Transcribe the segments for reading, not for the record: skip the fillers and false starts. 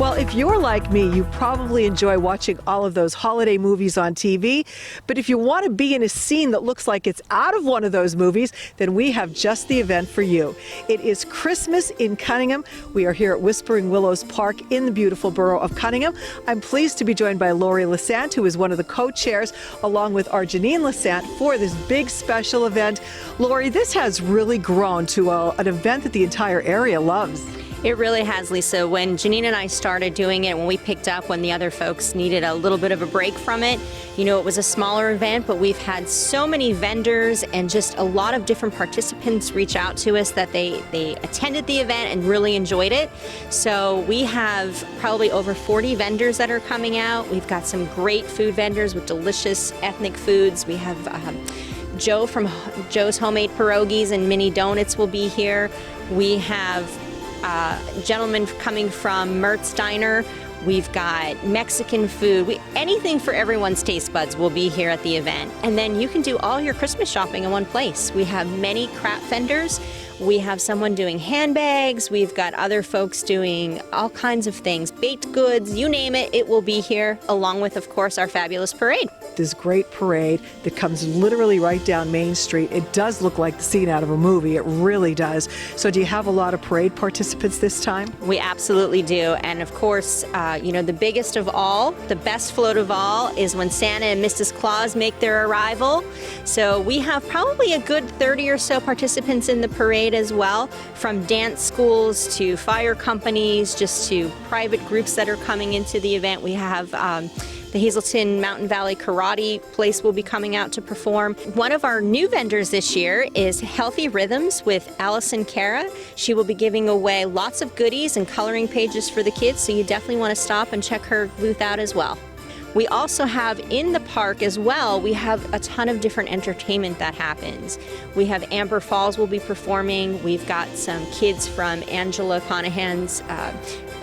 Well, if you're like me, you probably enjoy watching all of those holiday movies on TV. But if you want to be in a scene that looks like it's out of one of those movies, then we have just the event for you. It is Christmas in Conyngham. We are here at Whispering Willows Park in the beautiful borough of Conyngham. I'm pleased to be joined by Lori Lasant, who is one of the co-chairs, along with our Janine Lasant, for this big special event. Lori, this has really grown to an event that the entire area loves. It really has, Lisa. When Janine and I started doing it, when we picked up, when the other folks needed a little bit of a break from it, you know, it was a smaller event, but we've had so many vendors and just a lot of different participants reach out to us that they attended the event and really enjoyed it. So we have probably over 40 vendors that are coming out. We've got some great food vendors with delicious ethnic foods. We have Joe from Joe's Homemade Pierogies and Mini Donuts will be here. We have gentlemen coming from Mertz Diner. We've got Mexican food. Anything for everyone's taste buds will be here at the event. And then you can do all your Christmas shopping in one place. We have many craft vendors. We have someone doing handbags. We've got other folks doing all kinds of things. Baked goods, you name it, it will be here, along with, of course, our fabulous parade. This great parade that comes literally right down Main Street. It does look like the scene out of a movie. It really does. So do you have a lot of parade participants this time? We absolutely do. And of course, you know, the biggest of all, the best float of all is when Santa and Mrs. Claus make their arrival. So we have probably a good 30 or so participants in the parade as well, from dance schools to fire companies, just to private groups that are coming into the event. We have the Hazelton Mountain Valley Karate place will be coming out to perform. One of our new vendors this year is Healthy Rhythms with Allison Cara. She will be giving away lots of goodies and coloring pages for the kids, so you definitely want to stop and check her booth out as well. We also have in the park as well, we have a ton of different entertainment that happens. We have Amber Falls will be performing. We've got some kids from Angela Conynham's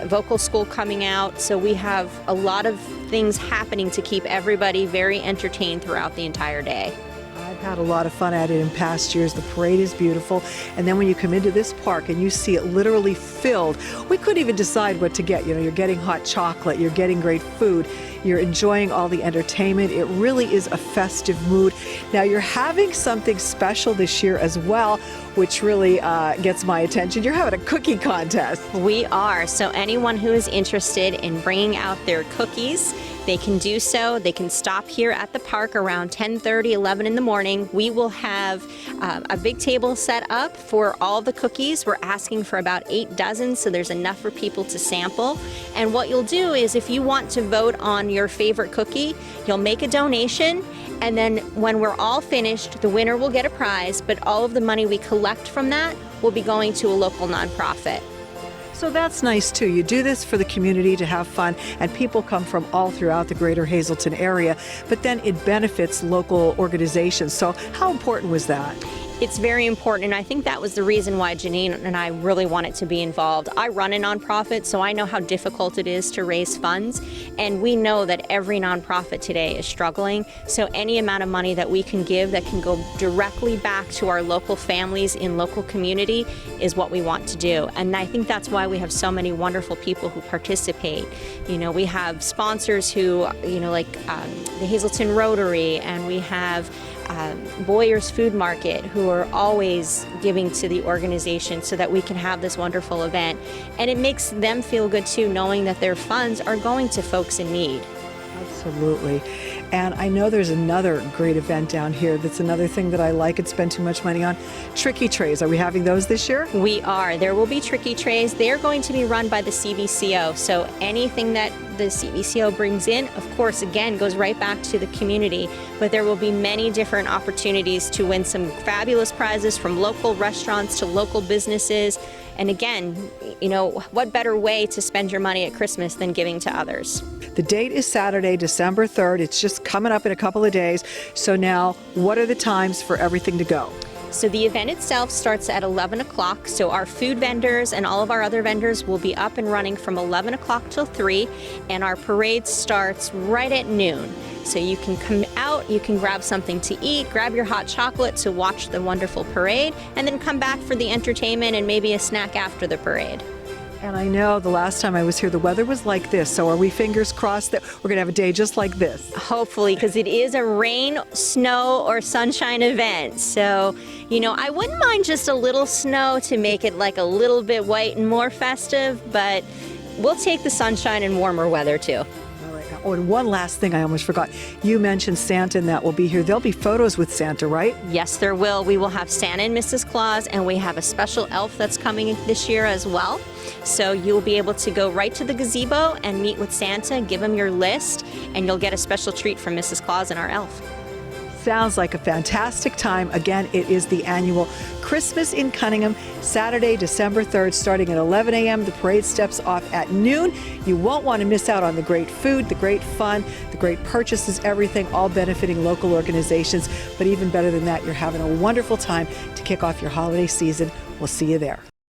vocal school coming out. So we have a lot of things happening to keep everybody very entertained throughout the entire day. I've had a lot of fun at it in past years. The parade is beautiful. And then when you come into this park and you see it literally filled, we couldn't even decide what to get. You know, you're getting hot chocolate, you're getting great food, you're enjoying all the entertainment. It really is a festive mood. Now you're having something special this year as well, which really gets my attention. You're having a cookie contest. We are. So anyone who is interested in bringing out their cookies, they can do so. They can stop here at the park around 10:30, 11 in the morning. We will have a big table set up for all the cookies. We're asking for about 8 dozen, so there's enough for people to sample. And what you'll do is if you want to vote on your favorite cookie, you'll make a donation, and then when we're all finished, the winner will get a prize, but all of the money we collect from that will be going to a local nonprofit. So that's nice too. You do this for the community to have fun, and people come from all throughout the greater Hazelton area, but then it benefits local organizations. So how important was that? It's very important, and I think that was the reason why Janine and I really wanted to be involved. I run a nonprofit, so I know how difficult it is to raise funds, and we know that every nonprofit today is struggling. So any amount of money that we can give that can go directly back to our local families in local community is what we want to do. And I think that's why we have so many wonderful people who participate. You know, we have sponsors who, you know, like the Hazelton Rotary, and we have Boyer's Food Market, who are always giving to the organization so that we can have this wonderful event. And it makes them feel good too, knowing that their funds are going to folks in need. Absolutely. And I know there's another great event down here that's another thing that I like and spend too much money on. Tricky trays. Are we having those this year? We are. There will be tricky trays. They're going to be run by the CVCO. So anything that the CVCO brings in, of course, again, goes right back to the community. But there will be many different opportunities to win some fabulous prizes from local restaurants to local businesses. And again, you know, what better way to spend your money at Christmas than giving to others? The date is Saturday, December 3rd. It's just coming up in a couple of days. So now, what are the times for everything to go? So the event itself starts at 11 o'clock. So our food vendors and all of our other vendors will be up and running from 11 o'clock till 3. And our parade starts right at noon. So you can come out, you can grab something to eat, grab your hot chocolate to watch the wonderful parade, and then come back for the entertainment and maybe a snack after the parade. And I know the last time I was here, the weather was like this. So are we fingers crossed that we're going to have a day just like this? Hopefully, because it is a rain, snow, or sunshine event. So, I wouldn't mind just a little snow to make it like a little bit white and more festive, but we'll take the sunshine and warmer weather too. Oh, and one last thing I almost forgot. You mentioned Santa and that will be here. There'll be photos with Santa, right? Yes, there will. We will have Santa and Mrs. Claus, and we have a special elf that's coming this year as well. So you'll be able to go right to the gazebo and meet with Santa, give him your list, and you'll get a special treat from Mrs. Claus and our elf. Sounds like a fantastic time. Again, it is the annual Christmas in Conyngham, Saturday, December 3rd, starting at 11 a.m. The parade steps off at noon. You won't want to miss out on the great food, the great fun, the great purchases, everything, all benefiting local organizations. But even better than that, you're having a wonderful time to kick off your holiday season. We'll see you there.